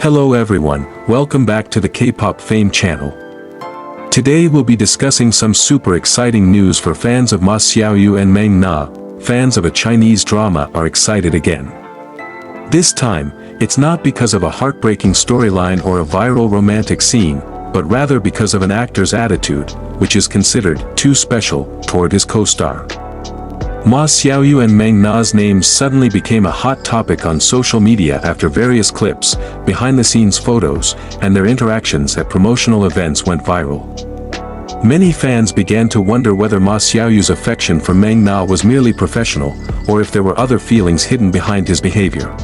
Hello everyone, welcome back to the K-pop Fame channel. Today we'll be discussing some super exciting news for fans of Ma Xiaoyu and Meng Na. Fans of a Chinese drama are excited again. This time, it's not because of a heartbreaking storyline or a viral romantic scene, but rather because of an actor's attitude, which is considered too special toward his co-star. Ma Xiaoyu and Meng Na's names suddenly became a hot topic on social media after various clips, behind-the-scenes photos, and their interactions at promotional events went viral. Many fans began to wonder whether Ma Xiaoyu's affection for Meng Na was merely professional, or if there were other feelings hidden behind his behavior.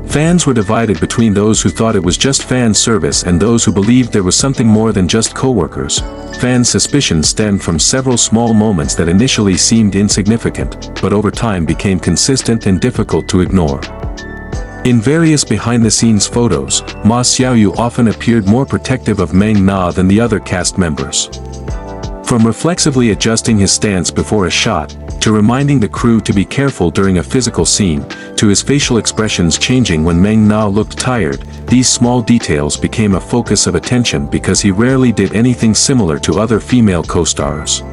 Fans were divided between those who thought it was just fan service and those who believed there was something more than just co-workers. Fans' suspicions stemmed from several small moments that initially seemed insignificant, but over time became consistent and difficult to ignore. In various behind-the-scenes photos, Ma Xiaoyu often appeared more protective of Meng Na than the other cast members. From reflexively adjusting his stance before a shot, to reminding the crew to be careful during a physical scene, to his facial expressions changing when Meng Na looked tired, these small details became a focus of attention because he rarely did anything similar to other female co-stars.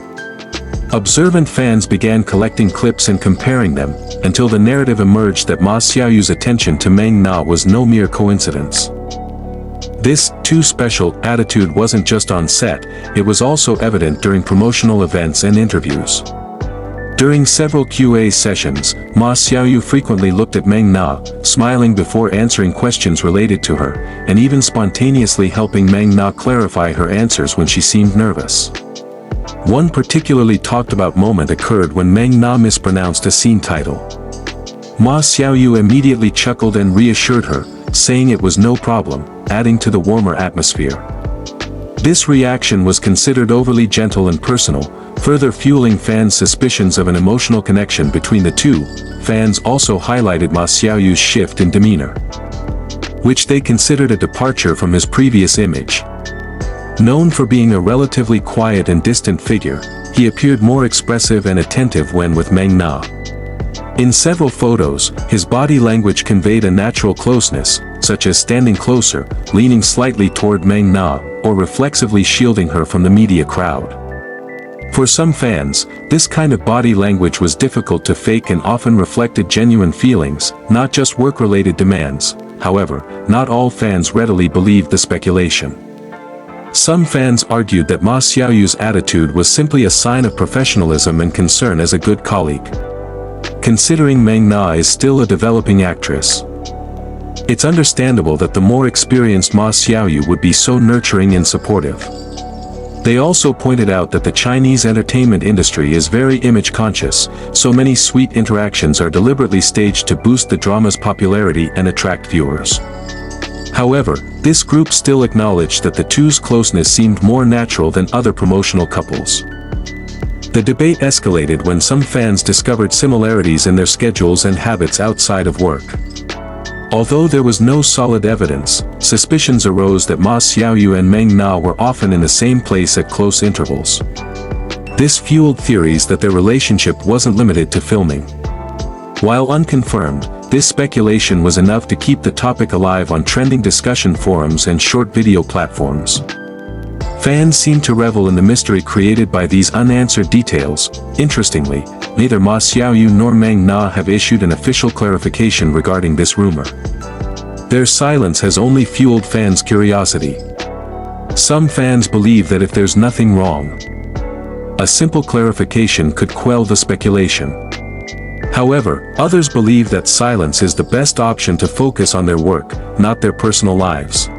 Observant fans began collecting clips and comparing them, until the narrative emerged that Ma Xiaoyu's attention to Meng Na was no mere coincidence. This too special attitude wasn't just on set, it was also evident during promotional events and interviews. During several QA sessions, Ma Xiaoyu frequently looked at Meng Na, smiling before answering questions related to her, and even spontaneously helping Meng Na clarify her answers when she seemed nervous. One particularly talked about moment occurred when Meng Na mispronounced a scene title. Ma Xiaoyu immediately chuckled and reassured her, saying it was no problem, adding to the warmer atmosphere. This reaction was considered overly gentle and personal, further fueling fans' suspicions of an emotional connection between the two. Fans also highlighted Ma Xiaoyu's shift in demeanor, which they considered a departure from his previous image. Known for being a relatively quiet and distant figure, he appeared more expressive and attentive when with Meng Na. In several photos, his body language conveyed a natural closeness, such as standing closer, leaning slightly toward Meng Na, or reflexively shielding her from the media crowd. For some fans, this kind of body language was difficult to fake and often reflected genuine feelings, not just work-related demands. However, not all fans readily believed the speculation. Some fans argued that Ma Xiaoyu's attitude was simply a sign of professionalism and concern as a good colleague. Considering Meng Na is still a developing actress, it's understandable that the more experienced Ma Xiaoyu would be so nurturing and supportive. They also pointed out that the Chinese entertainment industry is very image-conscious, so many sweet interactions are deliberately staged to boost the drama's popularity and attract viewers. However, this group still acknowledged that the two's closeness seemed more natural than other promotional couples. The debate escalated when some fans discovered similarities in their schedules and habits outside of work. Although there was no solid evidence, suspicions arose that Ma Xiaoyu and Meng Na were often in the same place at close intervals. This fueled theories that their relationship wasn't limited to filming. While unconfirmed, this speculation was enough to keep the topic alive on trending discussion forums and short video platforms. Fans seemed to revel in the mystery created by these unanswered details. Interestingly, neither Ma Xiaoyu nor Meng Na have issued an official clarification regarding this rumor. Their silence has only fueled fans' curiosity. Some fans believe that if there's nothing wrong, a simple clarification could quell the speculation. However, others believe that silence is the best option to focus on their work, not their personal lives.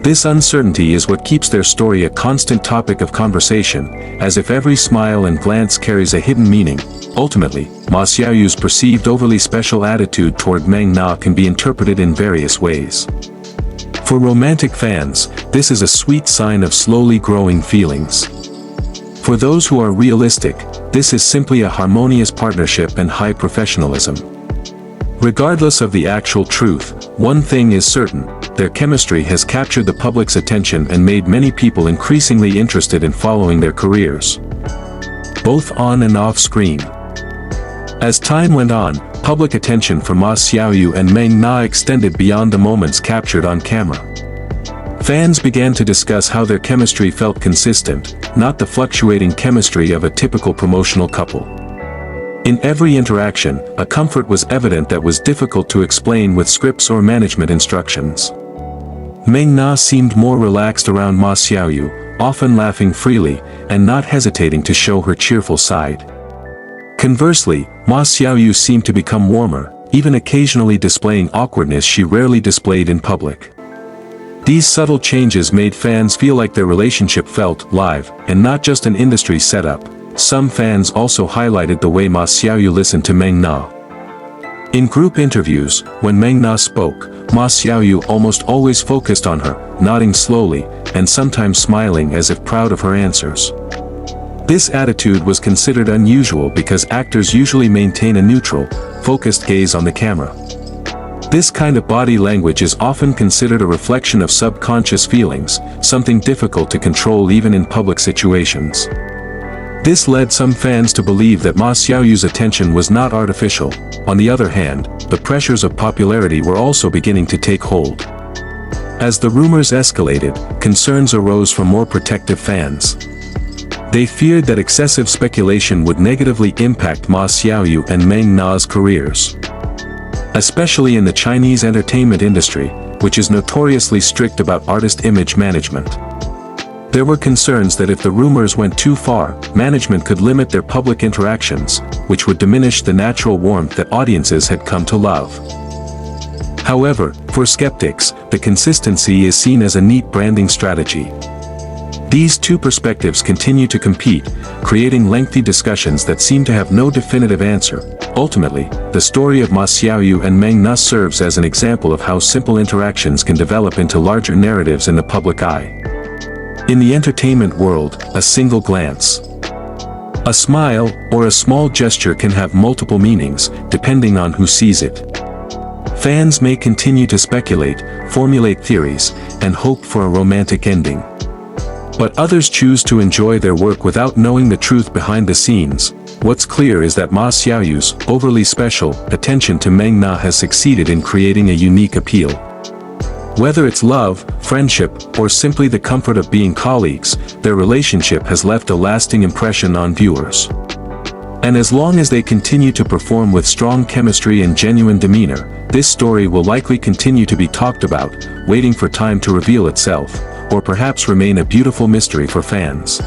This uncertainty is what keeps their story a constant topic of conversation, as if every smile and glance carries a hidden meaning. Ultimately, Ma Xiaoyu's perceived overly special attitude toward Meng Na can be interpreted in various ways. For romantic fans, this is a sweet sign of slowly growing feelings. For those who are realistic, this is simply a harmonious partnership and high professionalism. Regardless of the actual truth, one thing is certain: their chemistry has captured the public's attention and made many people increasingly interested in following their careers, both on and off screen. As time went on, public attention for Ma Xiaoyu and Meng Na extended beyond the moments captured on camera. Fans began to discuss how their chemistry felt consistent, not the fluctuating chemistry of a typical promotional couple. In every interaction, a comfort was evident that was difficult to explain with scripts or management instructions. Meng Na seemed more relaxed around Ma Xiaoyu, often laughing freely, and not hesitating to show her cheerful side. Conversely, Ma Xiaoyu seemed to become warmer, even occasionally displaying awkwardness she rarely displayed in public. These subtle changes made fans feel like their relationship felt live, and not just an industry setup. Some fans also highlighted the way Ma Xiaoyu listened to Meng Na. In group interviews, when Meng Na spoke, Ma Xiaoyu almost always focused on her, nodding slowly, and sometimes smiling as if proud of her answers. This attitude was considered unusual because actors usually maintain a neutral, focused gaze on the camera. This kind of body language is often considered a reflection of subconscious feelings, something difficult to control even in public situations. This led some fans to believe that Ma Xiaoyu's attention was not artificial. On the other hand, the pressures of popularity were also beginning to take hold. As the rumors escalated, concerns arose from more protective fans. They feared that excessive speculation would negatively impact Ma Xiaoyu and Meng Na's careers. Especially in the Chinese entertainment industry, which is notoriously strict about artist image management. There were concerns that if the rumors went too far, management could limit their public interactions, which would diminish the natural warmth that audiences had come to love. However, for skeptics, the consistency is seen as a neat branding strategy. These two perspectives continue to compete, creating lengthy discussions that seem to have no definitive answer. Ultimately, the story of Ma Xiaoyu and Meng Na serves as an example of how simple interactions can develop into larger narratives in the public eye. In the entertainment world, a single glance, a smile, or a small gesture can have multiple meanings, depending on who sees it. Fans may continue to speculate, formulate theories, and hope for a romantic ending. But others choose to enjoy their work without knowing the truth behind the scenes. What's clear is that Ma Xiaoyu's overly special attention to Meng Na has succeeded in creating a unique appeal. Whether it's love, friendship, or simply the comfort of being colleagues, their relationship has left a lasting impression on viewers. And as long as they continue to perform with strong chemistry and genuine demeanor, this story will likely continue to be talked about, waiting for time to reveal itself, or perhaps remain a beautiful mystery for fans.